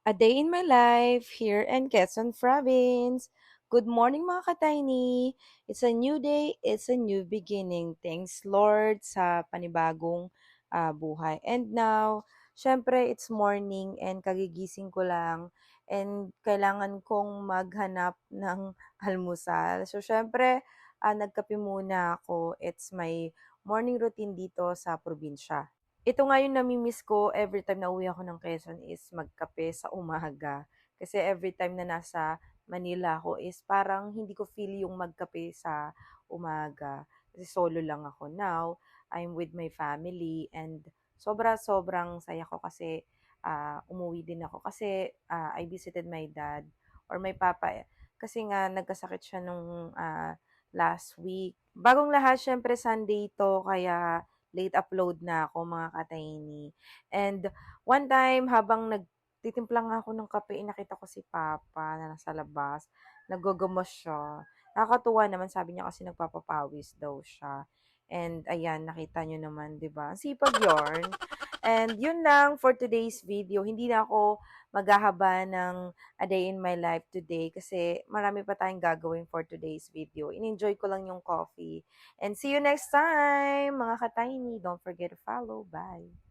A day in my life here in Quezon Province. Good morning mga ka-tiny! It's a new day, it's a new beginning. Thanks Lord sa panibagong buhay. And now, syempre it's morning and kagigising ko lang and kailangan kong maghanap ng almusal. So syempre, nagkape muna ako. It's my morning routine dito sa probinsya. Ito nga yung nami-miss ko everytime na uwi ako ng Quezon is magkape sa umaga. Kasi everytime na nasa Manila ako is parang hindi ko feel yung magkape sa umaga. Kasi solo lang ako now. I'm with my family and sobrang saya ko kasi umuwi din ako. Kasi I visited my dad or my papa. Kasi nga nagkasakit siya nung last week. Bagong lahat, syempre Sunday to, kaya late upload na ako mga ka-tiny. And one time, habang nagtitimpla nga ako ng kape, nakita ko si Papa na nasa labas. Nagugumos siya. Nakakatuwa naman, sabi niya kasi nagpapapawis daw siya. And ayan, nakita niyo naman, 'di ba? Ang sipag 'yorn. And yun lang for today's video. Hindi na ako maghahaba ng a day in my life today kasi marami pa tayong gagawin for today's video. In-enjoy ko lang yung coffee. And see you next time, mga ka-tiny. Don't forget to follow. Bye!